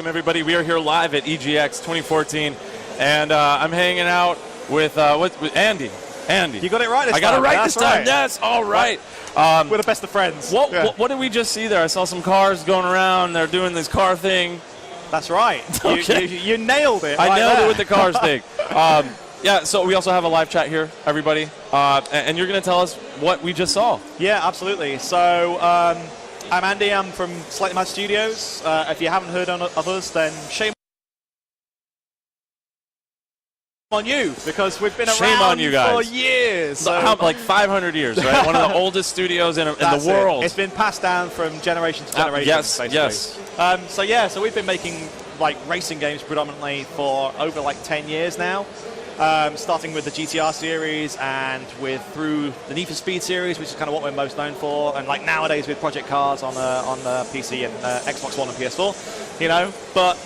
welcome everybody. We are here live at EGX 2014, and I'm hanging out with Andy. Andy, you got it right this time. I got it right this time. Right. Yes, all right. We're the best of friends. What did we just see there? I saw some cars going around. They're doing this car thing. That's right. Okay. You nailed it. I nailed it with the cars thing. Yeah, so we also have a live chat here, everybody. And you're going to tell us what we just saw. Yeah, absolutely. So I'm Andy. I'm from Slightly Mad Studios. If you haven't heard of us, then shame on you, because we've been around for years. So like 500 years, right? One of the oldest studios in the world. It's been passed down from generation to generation. Yes, basically. yes. So we've been making like racing games predominantly for over like 10 years now. Starting with the GTR series and through the Need for Speed series, which is kind of what we're most known for, and like nowadays with Project Cars on the PC and Xbox One and PS4, you know. But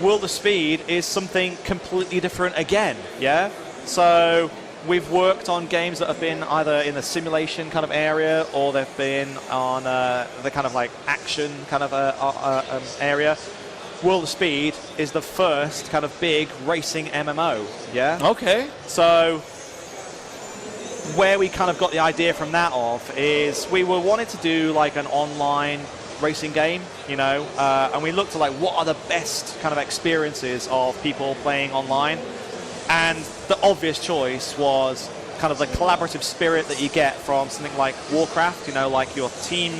World of Speed is something completely different again, yeah? So we've worked on games that have been either in the simulation kind of area, or they've been on the kind of like action kind of area. World of Speed is the first kind of big racing MMO, yeah? Okay. So where we kind of got the idea from that is we were wanting to do like an online racing game, you know, and we looked at like what are the best kind of experiences of people playing online, and the obvious choice was kind of the collaborative spirit that you get from something like Warcraft, you know, like your team,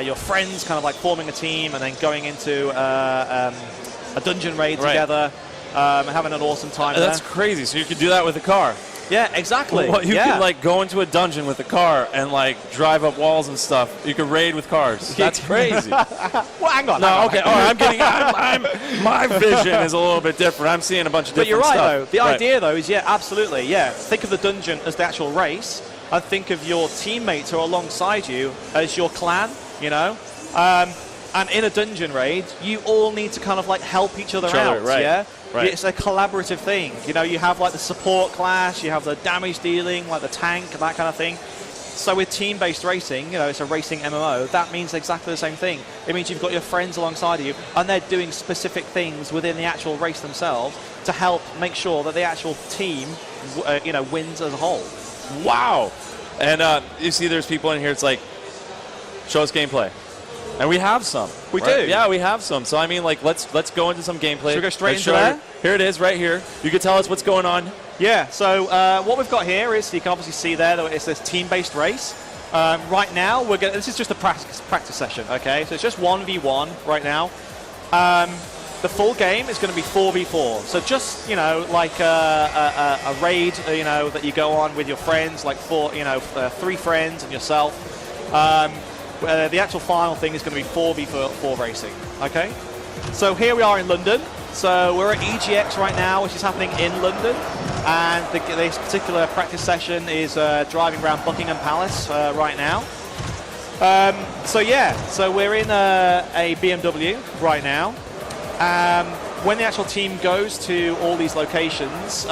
your friends kind of like forming a team and then going into a dungeon raid together and having an awesome time. That's crazy. So you could do that with a car. Yeah, exactly. Well, you could like go into a dungeon with a car and like drive up walls and stuff. You could raid with cars. That's crazy. Well, hang on. No, okay. All right, my vision is a little bit different. I'm seeing a bunch of different stuff. But you're right, though. The idea, though, is absolutely, think of the dungeon as the actual race, and think of your teammates who are alongside you as your clan, you know. And in a dungeon raid, you all need to kind of like help each other out, yeah? Right. It's a collaborative thing. You know, you have like the support class, you have the damage dealing, like the tank, that kind of thing. So with team-based racing, you know, it's a racing MMO, that means exactly the same thing. It means you've got your friends alongside of you, and they're doing specific things within the actual race themselves to help make sure that the actual team, you know, wins as a whole. Wow. And you see there's people in here, it's like, show us gameplay. And we have some. We do. Yeah, we have some. So I mean, like, let's go into some gameplay. Should we go straight into that? Here it is, right here. You can tell us what's going on. Yeah. So what we've got here is, you can obviously see there that it's this team-based race. Right now, this is just a practice session. Okay, so it's just 1v1 right now. The full game is going to be 4v4. So just, you know, like a raid, you know, that you go on with your friends, like 3 friends and yourself. The actual final thing is going to be 4v4 racing, okay? So here we are in London. So we're at EGX right now, which is happening in London. And this particular practice session is driving around Buckingham Palace right now. So we're in a BMW right now. When the actual team goes to all these locations,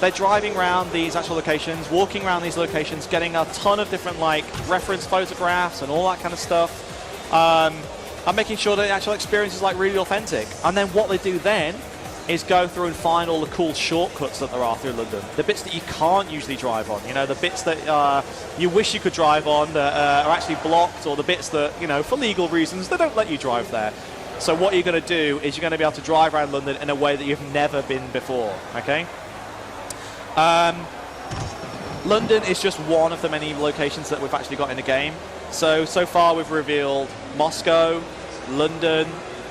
they're driving around these actual locations, walking around these locations, getting a ton of different like reference photographs and all that kind of stuff, and making sure that the actual experience is like really authentic. And then what they do then is go through and find all the cool shortcuts that there are through London, the bits that you can't usually drive on, you know, the bits that you wish you could drive on that are actually blocked, or the bits that, you know, for legal reasons they don't let you drive there. So what you're going to do is you're going to be able to drive around London in a way that you've never been before, okay? London is just one of the many locations that we've actually got in the game. So far we've revealed Moscow, London,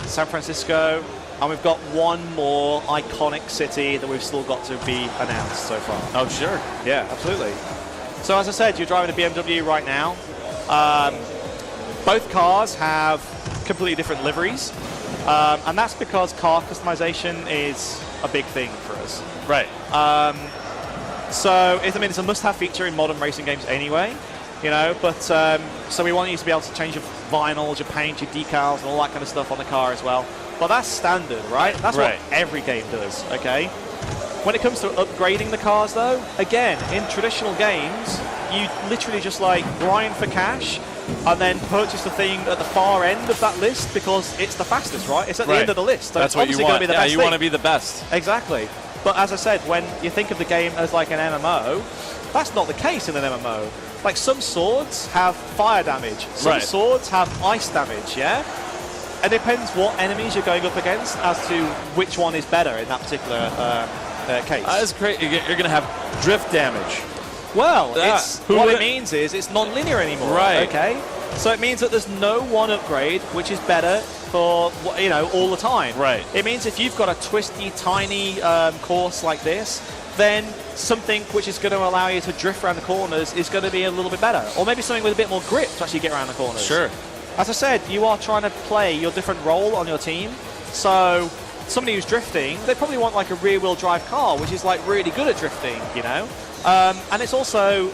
San Francisco, and we've got one more iconic city that we've still got to be announced so far. Oh, sure. Yeah, absolutely. So as I said, you're driving a BMW right now. Both cars have completely different liveries, and that's because car customization is a big thing for us. Right. So it's a must-have feature in modern racing games anyway, you know. But so we want you to be able to change your vinyls, your paint, your decals, and all that kind of stuff on the car as well. But that's standard, right? That's what every game does. Okay. When it comes to upgrading the cars, though, again, in traditional games, you literally just like grind for cash. and then purchase the thing at the far end of that list because it's the fastest, right? It's at the end of the list. So that's what you want. Gonna be the best you want to be the best. Exactly. But as I said, when you think of the game as like an MMO, that's not the case in an MMO. Like some swords have fire damage, some swords have ice damage, yeah? It depends what enemies you're going up against as to which one is better in that particular case. That's great. You're going to have drift damage. Well, what it means is it's non-linear anymore. Right. Okay. So it means that there's no one upgrade which is better for all the time. Right. It means if you've got a twisty, tiny course like this, then something which is going to allow you to drift around the corners is going to be a little bit better, or maybe something with a bit more grip to actually get around the corners. Sure. As I said, you are trying to play your different role on your team. So somebody who's drifting, they probably want like a rear-wheel drive car, which is like really good at drifting, you know. And it's also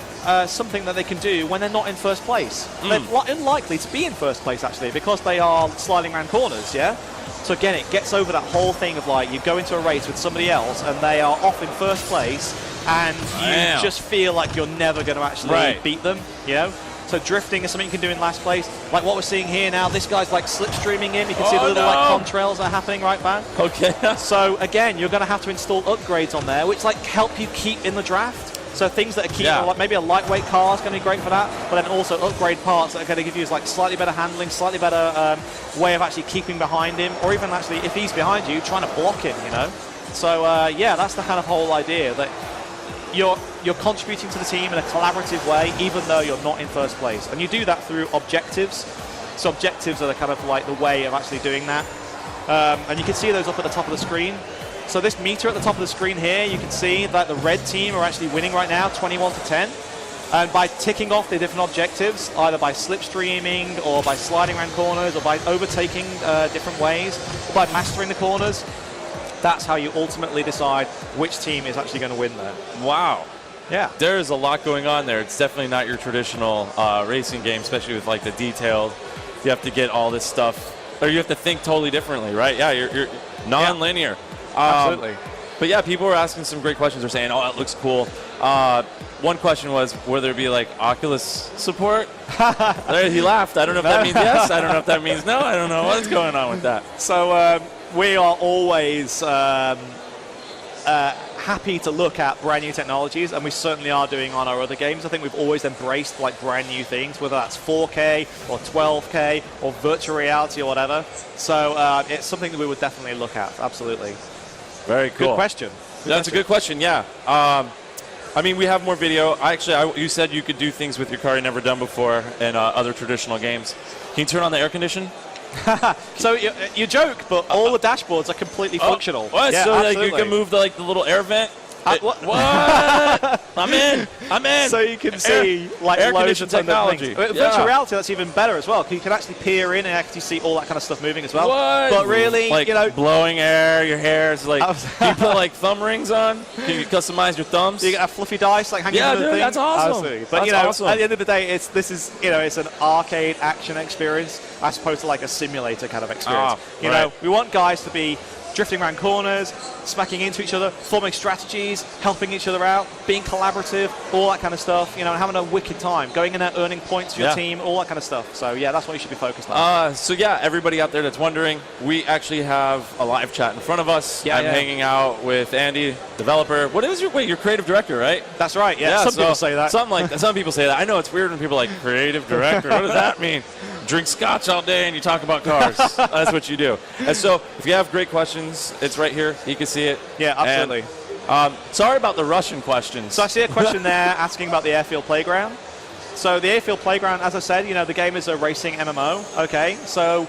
something that they can do when they're not in first place. They're unlikely to be in first place, actually, because they are sliding around corners, yeah? So again, it gets over that whole thing of like you go into a race with somebody else and they are off in first place and you just feel like you're never going to actually beat them, you know? So drifting is something you can do in last place. Like what we're seeing here now, this guy's like slipstreaming in. You can see the little like contrails that are happening right back. Okay. So again, you're going to have to install upgrades on there, which like help you keep in the draft. So things that are keeping, like maybe a lightweight car is going to be great for that, but then also upgrade parts that are going to give you like slightly better handling, slightly better way of actually keeping behind him, or even actually if he's behind you, trying to block him, you know. So yeah, that's the kind of whole idea that you're contributing to the team in a collaborative way, even though you're not in first place, and you do that through objectives. So objectives are the kind of like the way of actually doing that, and you can see those up at the top of the screen. So this meter at the top of the screen here, you can see that the red team are actually winning right now, 21-10. And by ticking off the different objectives, either by slipstreaming or by sliding around corners or by overtaking different ways, or by mastering the corners, that's how you ultimately decide which team is actually going to win there. Wow. Yeah. There's a lot going on there. It's definitely not your traditional racing game, especially with like the detailed. You have to get all this stuff, or you have to think totally differently, right? Yeah, you're non-linear. Yeah. Absolutely. But yeah, people were asking some great questions. They're saying, oh, it looks cool. One question was, will there be like Oculus support? There, he laughed. I don't know if that means yes. I don't know if that means no. I don't know what's going on with that. So we are always happy to look at brand new technologies, and we certainly are doing on our other games. I think we've always embraced like brand new things, whether that's 4K or 12K or virtual reality or whatever. So it's something that we would definitely look at. Absolutely. Very cool. Good question. That's a good question, yeah. I mean, we have more video. You said you could do things with your car you never done before in other traditional games. Can you turn on the air condition? So you joke, but all the dashboards are completely functional. What? Yeah, so like, you can move the little air vent? What? I'm in. So you can see like air loads conditioned of technology. Virtual reality, that's even better as well. You can actually peer in and actually see all that kind of stuff moving as well. What? But really, like, you know, blowing air, your hair is like. Can you put like thumb rings on? Can you customize your thumbs? You get a fluffy dice like hanging over the thing. That's awesome. Absolutely. But that's at the end of the day, it's an arcade action experience as opposed to like a simulator kind of experience. You know, we want guys to be drifting around corners, smacking into each other, forming strategies, helping each other out, being collaborative, all that kind of stuff, you know, and having a wicked time, going in there, earning points for your team, all that kind of stuff. So, yeah, that's what you should be focused on. So, yeah, everybody out there that's wondering, we actually have a live chat in front of us. I'm hanging out with Andy, developer. What is your creative director, right? That's right, yeah. Some people say that. Some people say that. I know it's weird when people are like, creative director, what does that mean? Drink scotch all day and you talk about cars. That's what you do. And so if you have great questions, it's right here. You can see it. Yeah, absolutely. And, sorry about the Russian questions. So I see a question there asking about the airfield playground. So the airfield playground, as I said, you know, the game is a racing MMO. Okay, so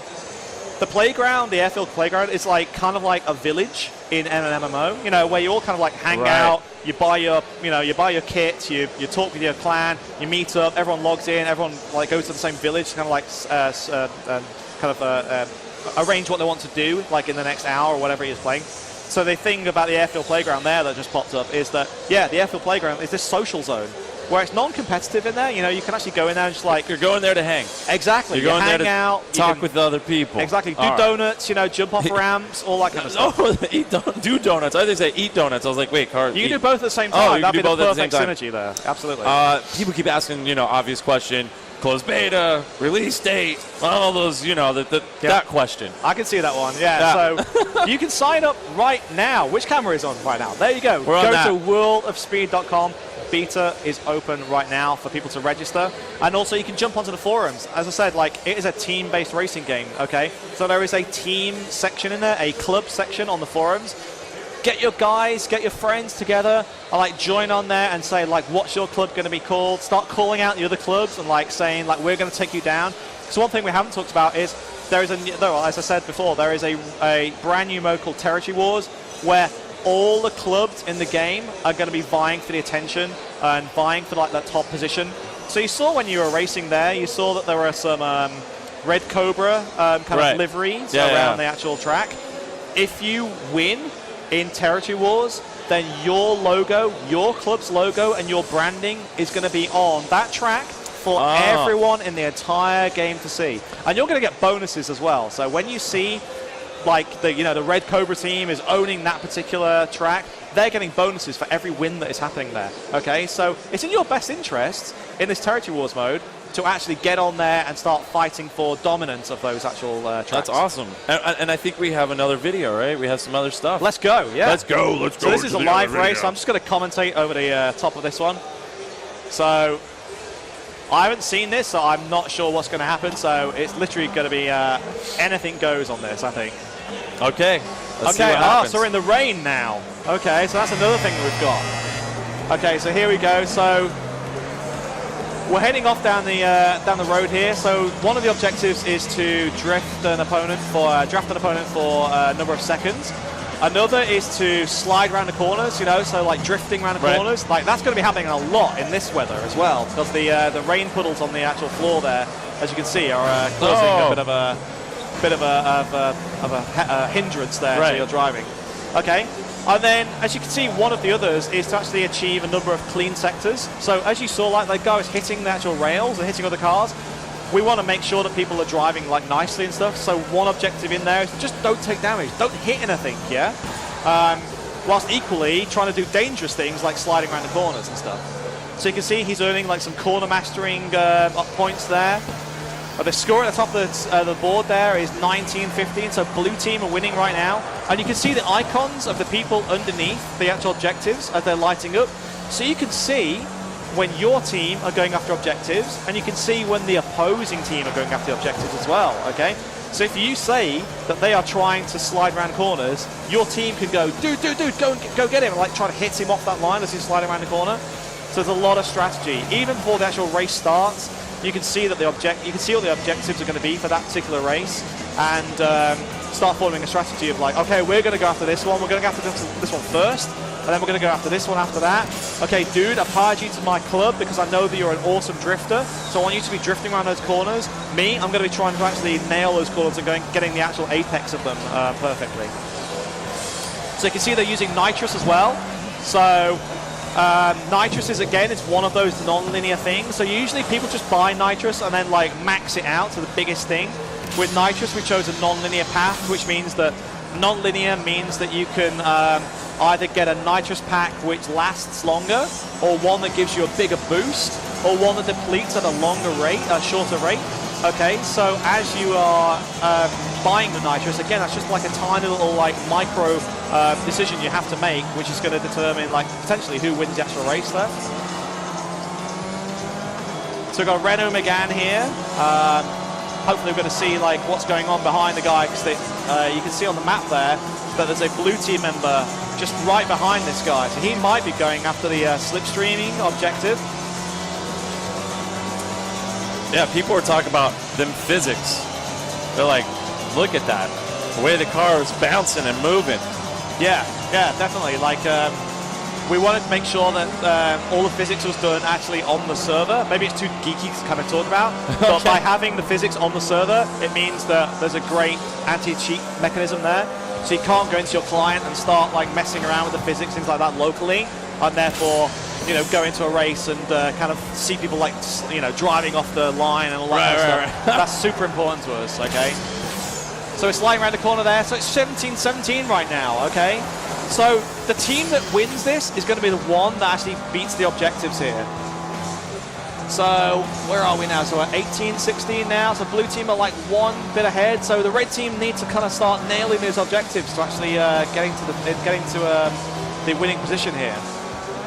the playground, the airfield playground, is like kind of like a village in an MMO. You know, where you all kind of like hang out. You buy your kit. You talk with your clan. You meet up. Everyone logs in. Everyone like goes to the same village. Kind of like arrange what they want to do, like in the next hour or whatever he is playing. So the thing about the airfield playground there that just popped up is that the airfield playground is this social zone where it's non-competitive in there. You know, you can actually go in there and just like you're going there to hang. Exactly. You're going hang there to out, talk with other people. Exactly. Do donuts. You know, jump off ramps, all that kind of stuff. Do donuts. I think they say eat donuts. I was like, wait, cars. You can do both at the same time. You That'd can be do both the at the same perfect time. synergy there. Absolutely. People keep asking, obvious question. closed beta, release date, all those, you know, that question. I can see that one, yeah. So you can sign up right now. Which camera is on right now? There you go. We're on that. Go to worldofspeed.com. Beta is open right now for people to register. And also you can jump onto the forums. As I said, like, it is a team-based racing game, okay? So there is a team section in there, a club section on the forums. Get your guys, get your friends together, and like join on there and say like, what's your club going to be called? Start calling out the other clubs and like saying like, we're going to take you down. So one thing we haven't talked about is there is as I said before, there is a brand new mode called Territory Wars where all the clubs in the game are going to be vying for the attention and vying for like that top position. So you saw when you were racing there, you saw that there were some Red Cobra kind of liveries around the actual track. If you win in Territory Wars, then your logo, your club's logo, and your branding is going to be on that track for everyone in the entire game to see. And you're going to get bonuses as well. So when you see, like, the Red Cobra team is owning that particular track, they're getting bonuses for every win that is happening there. Okay, so it's in your best interest in this Territory Wars mode to actually get on there and start fighting for dominance of those actual tracks. That's awesome. And I think we have another video, right? We have some other stuff. Let's go, yeah. Let's go. So this is a live race. I'm just going to commentate over the top of this one. So I haven't seen this, so I'm not sure what's going to happen. So it's literally going to be anything goes on this, I think. Okay. Let's see what happens. So we're in the rain now. Okay, so that's another thing we've got. Okay, so here we go. So we're heading off down the road here. So one of the objectives is to draft an opponent for a number of seconds. Another is to slide around the corners, so like drifting around the corners. Like that's going to be happening a lot in this weather as well, because the rain puddles on the actual floor there, as you can see, are causing a bit of a hindrance there to your driving. Okay. And then, as you can see, one of the others is to actually achieve a number of clean sectors. So as you saw, like, the guy was hitting the actual rails and hitting other cars. We want to make sure that people are driving, like, nicely and stuff. So one objective in there is just don't take damage. Don't hit anything, yeah? Whilst equally trying to do dangerous things like sliding around the corners and stuff. So you can see he's earning, like, some corner mastering points there. The score at the top of the board there is 19-15, so blue team are winning right now. And you can see the icons of the people underneath the actual objectives as they're lighting up. So you can see when your team are going after objectives, and you can see when the opposing team are going after the objectives as well, okay? So if you say that they are trying to slide around corners, your team can go, dude, go get him, and like try to hit him off that line as he's sliding around the corner. So there's a lot of strategy. Even before the actual race starts, you can see that you can see what the objectives are going to be for that particular race, and start forming a strategy of like, okay, we're going to go after this one, we're going to go after this one first, and then we're going to go after this one after that. Okay, dude, I've hired you to my club because I know that you're an awesome drifter, so I want you to be drifting around those corners. Me, I'm going to be trying to actually nail those corners and getting the actual apex of them perfectly. So you can see they're using nitrous as well. So nitrous is, again, it's one of those non-linear things. So usually people just buy nitrous and then like max it out to the biggest thing. With nitrous, we chose a non-linear path, which means that non-linear means that you can either get a nitrous pack which lasts longer, or one that gives you a bigger boost, or one that depletes at a longer rate, a shorter rate. Okay, so as you are buying the nitrous, again, that's just like a tiny little like micro decision you have to make, which is going to determine like potentially who wins the actual race there. So we've got Renault Megane here. Hopefully we're going to see like what's going on behind the guy, because you can see on the map there that there's a blue team member just right behind this guy. So he might be going after the slipstreaming objective. Yeah, people were talking about them physics. They're like, look at that. The way the car is bouncing and moving. Yeah, definitely. Like, we wanted to make sure that all the physics was done actually on the server. Maybe it's too geeky to kind of talk about, but by having the physics on the server, it means that there's a great anti-cheat mechanism there. So you can't go into your client and start like messing around with the physics, things like that locally, and therefore, go into a race and kind of see people like, driving off the line and all that kind of stuff. That's super important to us, okay? So it's sliding around the corner there. So it's 17-17 right now, okay? So the team that wins this is going to be the one that actually beats the objectives here. So where are we now? So we're 18-16 now. So blue team are like one bit ahead. So the red team need to kind of start nailing those objectives to actually getting to the winning position here.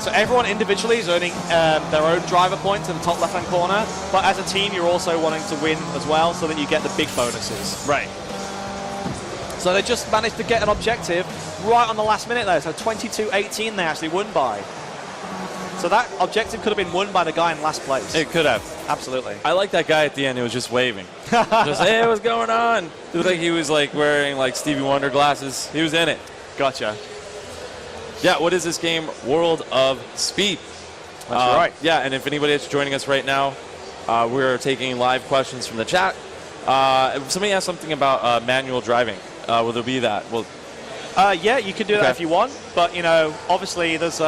So everyone individually is earning their own driver points in the top left-hand corner, but as a team, you're also wanting to win as well, so that you get the big bonuses. Right. So they just managed to get an objective right on the last minute there. So 22-18 they actually won by. So that objective could have been won by the guy in last place. It could have. Absolutely. I like that guy at the end who was just waving. Just, hey, what's going on? It looked like he was like wearing like Stevie Wonder glasses. He was in it. Gotcha. Yeah, what is this game? World of Speed. That's right. Yeah, and if anybody is joining us right now, we're taking live questions from the chat. Somebody asked something about manual driving. Will there be that? Well, yeah, you can do that if you want, but you know, obviously there's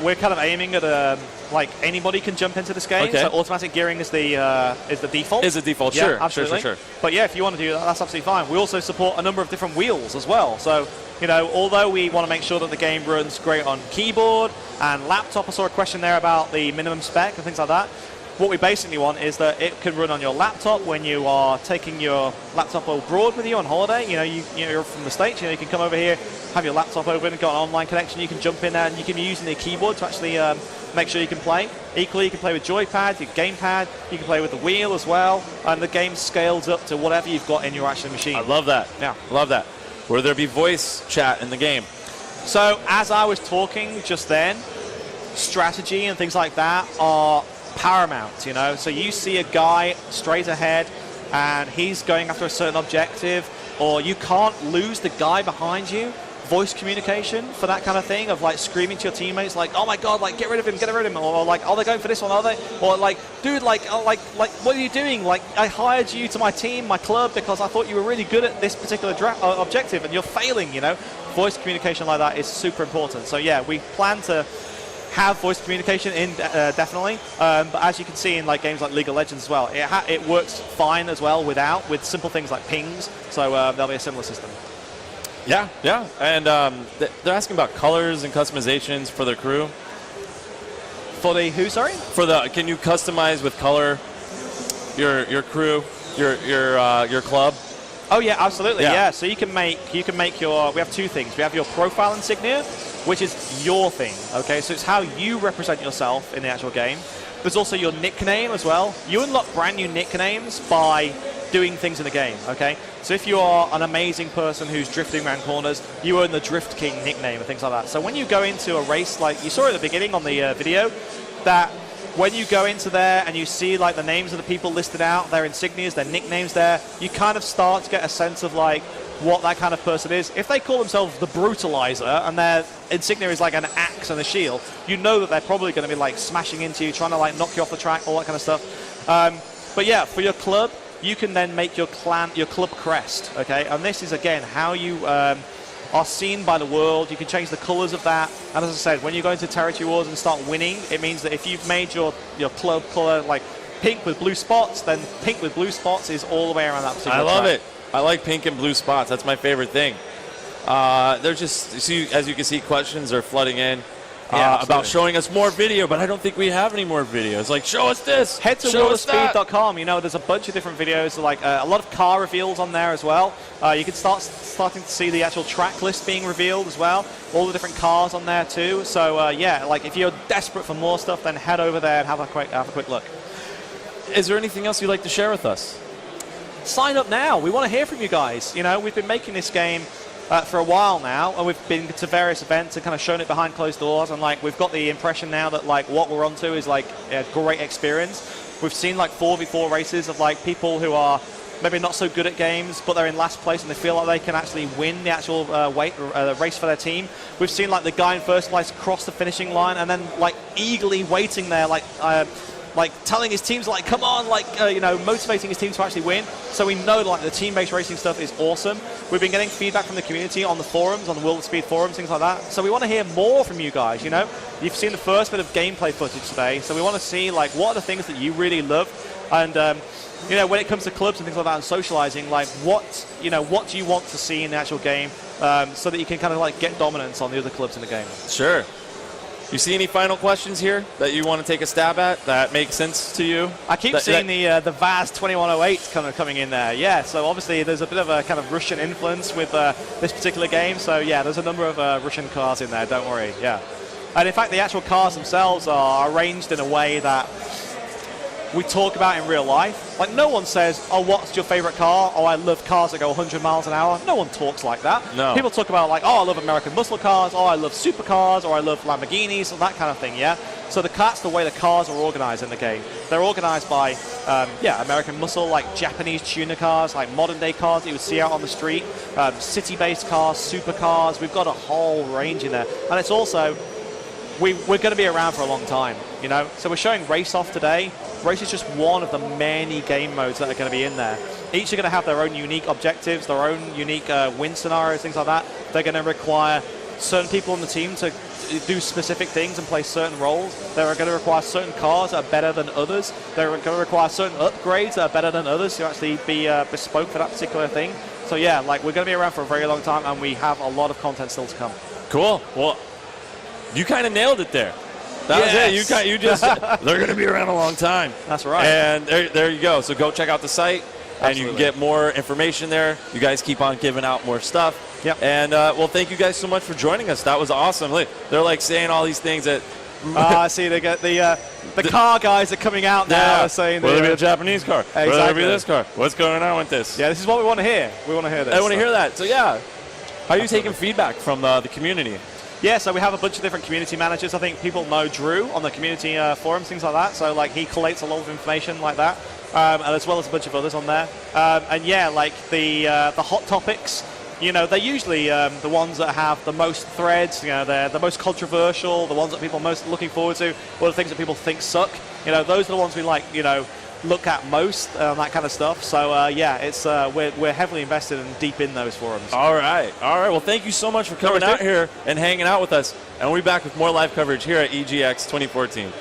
we're kind of aiming at like anybody can jump into this game. So automatic gearing is the default. Is the default? Yeah, sure, absolutely. Sure. But yeah, if you want to do that, that's absolutely fine. We also support a number of different wheels as well. So you know, although we want to make sure that the game runs great on keyboard and laptop, I saw a question there about the minimum spec and things like that. What we basically want is that it can run on your laptop when you are taking your laptop abroad with you on holiday. You know, you're from the States, you know, you can come over here, have your laptop open, got an online connection, you can jump in there and you can be using the keyboard to actually make sure you can play. Equally, you can play with joypad, your gamepad, you can play with the wheel as well, and the game scales up to whatever you've got in your actual machine. I love that. Yeah. Love that. Will there be voice chat in the game? So, as I was talking just then, strategy and things like that are paramount, you know. So you see a guy straight ahead and he's going after a certain objective, or you can't lose the guy behind you. Voice communication for that kind of thing, of like screaming to your teammates like, oh my god, like get rid of him, or like, are they going for this one, are they? Or like, dude, like what are you doing? Like, I hired you to my team, my club, because I thought you were really good at this particular objective and you're failing, you know. Voice communication like that is super important. So yeah, we plan to have voice communication in definitely, but as you can see in like games like League of Legends as well, it works fine as well with simple things like pings. So there'll be a similar system. Yeah, and they're asking about colors and customizations for their crew. For the who? Sorry. Can you customize with color your crew, your club? Oh yeah, absolutely. Yeah. So you can make your. We have two things. We have your profile insignia, which is your thing. Okay, so it's how you represent yourself in the actual game. There's also your nickname as well. You unlock brand new nicknames by doing things in the game. Okay, so if you are an amazing person who's drifting around corners, you earn the Drift King nickname and things like that. So when you go into a race, like you saw at the beginning on the video, that when you go into there and you see like the names of the people listed out, their insignias, their nicknames there, you kind of start to get a sense of like what that kind of person is. If they call themselves the Brutalizer and their insignia is like an axe and a shield, you know that they're probably going to be like smashing into you, trying to like knock you off the track, all that kind of stuff. But yeah, for your club, you can then make your club crest, okay? And this is again how you are seen by the world. You can change the colors of that. And as I said, when you go into territory wars and start winning, it means that if you've made your club color like pink with blue spots, then pink with blue spots is all the way around that particular I love track. it. I like pink and blue spots. That's my favorite thing. They're just, as you can see, questions are flooding in about showing us more video, but I don't think we have any more videos. Like, show us this. Head to worldofspeed.com. You know, there's a bunch of different videos, like a lot of car reveals on there as well. You can starting to see the actual track list being revealed as well. All the different cars on there too. So yeah, like if you're desperate for more stuff, then head over there and have a quick look. Is there anything else you'd like to share with us? Sign up now. We want to hear from you guys. You know, we've been making this game for a while now, and we've been to various events and kind of shown it behind closed doors, and like we've got the impression now that like what we're onto is like a great experience. We've seen like 4v4 races of like people who are maybe not so good at games, but they're in last place and they feel like they can actually win the actual race for their team. We've seen like the guy in first place cross the finishing line and then like eagerly waiting there, like telling his teams like, come on, like you know, motivating his team to actually win. So we know like the team-based racing stuff is awesome. We've been getting feedback from the community on the forums, on the World of Speed forums, things like that. So we want to hear more from you guys. You know, you've seen the first bit of gameplay footage today, so we want to see like what are the things that you really love, and you know, when it comes to clubs and things like that and socializing, like what do you want to see in the actual game, so that you can kind of like get dominance on the other clubs in the game. Sure. You see any final questions here that you want to take a stab at that make sense to you? I keep seeing the Vaz 2108 kind of coming in there. Yeah, so obviously there's a bit of a kind of Russian influence with this particular game. So yeah, there's a number of Russian cars in there. Don't worry. Yeah, and in fact the actual cars themselves are arranged in a way that we talk about in real life. Like, no one says, oh, what's your favorite car? Oh, I love cars that go 100 miles an hour. No one talks like that. No. People talk about, like, oh, I love American muscle cars, oh, I love supercars, or I love Lamborghinis, or that kind of thing, yeah? So that's the way the cars are organized in the game. They're organized by, American muscle, like Japanese tuner cars, like modern-day cars that you would see out on the street, city-based cars, supercars. We've got a whole range in there. And it's also, we're going to be around for a long time, you know? So we're showing Race Off today. Race is just one of the many game modes that are going to be in there. Each are going to have their own unique objectives, their own unique win scenarios, things like that. They're going to require certain people on the team to do specific things and play certain roles. They're going to require certain cars that are better than others. They're going to require certain upgrades that are better than others to actually be bespoke for that particular thing. So yeah, like, we're going to be around for a very long time, and we have a lot of content still to come. Cool. Well, you kind of nailed it there. That was it. You just they're going to be around a long time. That's right. And there you go. So go check out the site, and you can get more information there. You guys keep on giving out more stuff. Yep. And well, thank you guys so much for joining us. That was awesome. Look, they're like saying all these things that. I see. They get the car guys are coming out now. Saying, will there be a Japanese car? Exactly. Will there be this car? What's going on with this? Yeah, this is what we want to hear. We want to hear this. I want to hear that. So yeah, how are you taking feedback from the community? Yeah, so we have a bunch of different community managers. I think people know Drew on the community forums, things like that. So like, he collates a lot of information like that, and as well as a bunch of others on there. And yeah, like the hot topics, you know, they're usually the ones that have the most threads. You know, they're the most controversial, the ones that people are most looking forward to, or the things that people think suck. You know, those are the ones we like, you know, look at most, that kind of stuff. So yeah, it's we're heavily invested and deep in those forums. All right. Well, thank you so much for coming out here and hanging out with us. And we'll be back with more live coverage here at EGX 2014.